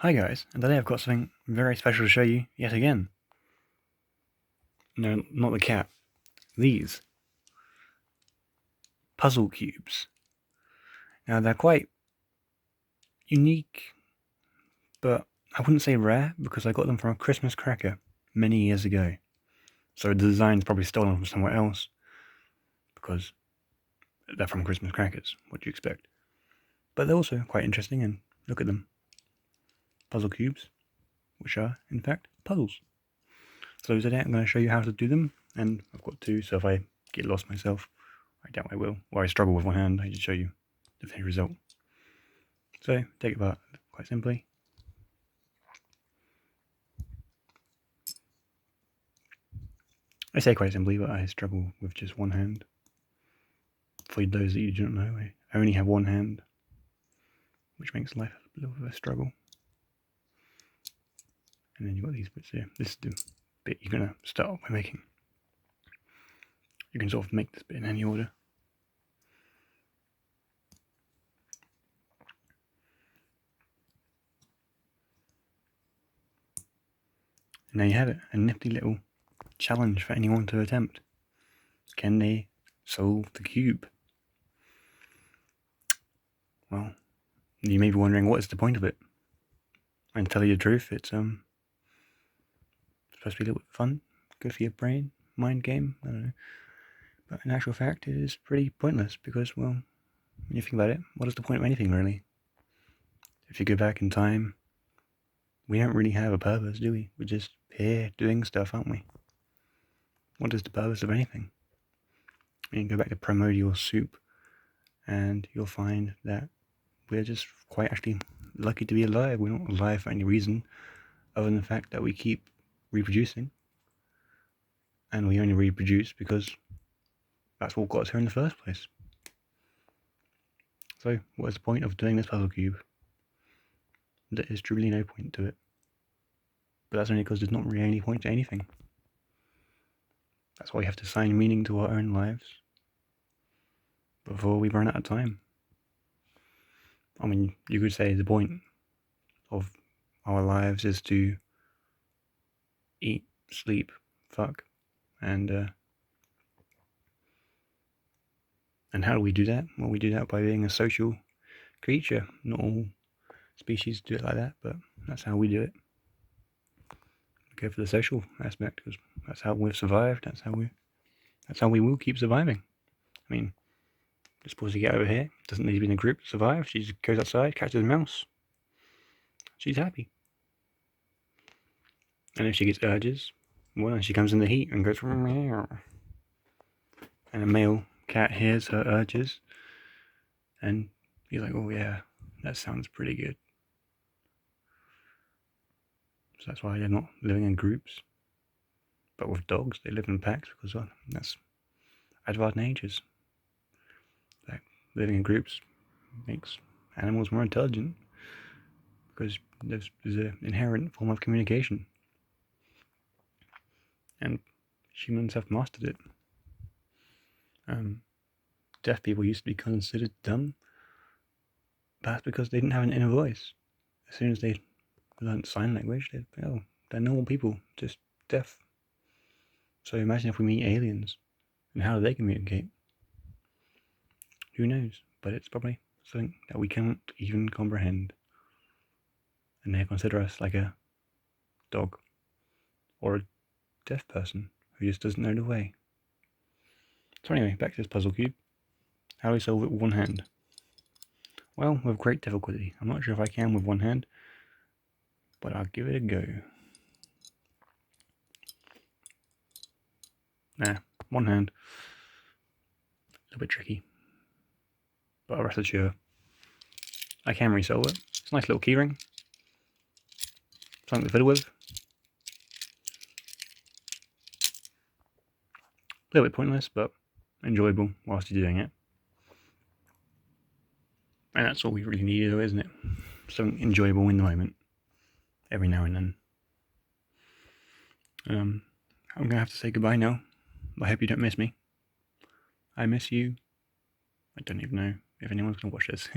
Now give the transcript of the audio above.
Hi guys, and today I've got something very special to show you yet again. No, not the cat. These puzzle cubes. Now they're quite unique, but I wouldn't say rare because I got them from a Christmas cracker many years ago. So the design's probably stolen from somewhere else because they're from Christmas crackers. What do you expect? But they're also quite interesting, and look at them. Puzzle cubes, which are in fact puzzles. So today I'm going to show you how to do them, and I've got two, so if I get lost myself, I doubt I will, or I struggle with one hand, I just show you the finished result. So take it apart quite simply. I say quite simply, but I struggle with just one hand. For those that you don't know, I only have one hand, which makes life a little bit of a struggle. And then you've got these bits here. This is the bit you're going to start off by making. You can sort of make this bit in any order. And there you have it, a nifty little challenge for anyone to attempt. Can they solve the cube? Well, you may be wondering, what is the point of it? And to tell you the truth, it's supposed to be a little bit fun, good for your brain, mind game, I don't know. But in actual fact, it is pretty pointless because, well, when you think about it, what is the point of anything really? If you go back in time, we don't really have a purpose, do we? We're just here doing stuff, aren't we? What is the purpose of anything? You can go back to primordial soup and you'll find that we're just quite actually lucky to be alive. We're not alive for any reason other than the fact that we keep reproducing. And we only reproduce because that's what got us here in the first place. So, what is the point of doing this puzzle cube? There is truly no point to it. But that's only because there's not really any point to anything. That's why we have to assign meaning to our own lives before we run out of time. I mean, you could say the point of our lives is to eat, sleep, fuck, and how do we do that? Well, we do that by being a social creature. Not all species do it like that, but that's how we do it. We go for the social aspect because that's how we've survived. That's how we will keep surviving. I mean, just suppose you get over here, doesn't need to be in a group to survive. She just goes outside, catches a mouse. She's happy. And if she gets urges, well, she comes in the heat and goes meow. And a male cat hears her urges, and he's like, "Oh yeah, that sounds pretty good." So that's why they're not living in groups. But with dogs, they live in packs because that's advanced natures. Like living in groups makes animals more intelligent because there's an inherent form of communication, and humans have mastered it. Deaf people used to be considered dumb, but that's because they didn't have an inner voice. As soon as they learned sign language, they're normal people, just deaf. So imagine if we meet aliens, and how do they communicate? Who knows? But it's probably something that we can't even comprehend. And they consider us like a dog, or a deaf person who just doesn't know the way. So anyway, back to this puzzle cube. How do we solve it with one hand? Well, with great difficulty. I'm not sure if I can with one hand, but I'll give it a go. One hand. A little bit tricky, but rest assured, I can resolve it. It's a nice little keyring. Something to fiddle with. A little bit pointless, but enjoyable whilst you're doing it. And that's all we really need, though, isn't it? Something enjoyable in the moment, every now and then. I'm going to have to say goodbye now. I hope you don't miss me. I miss you. I don't even know if anyone's going to watch this.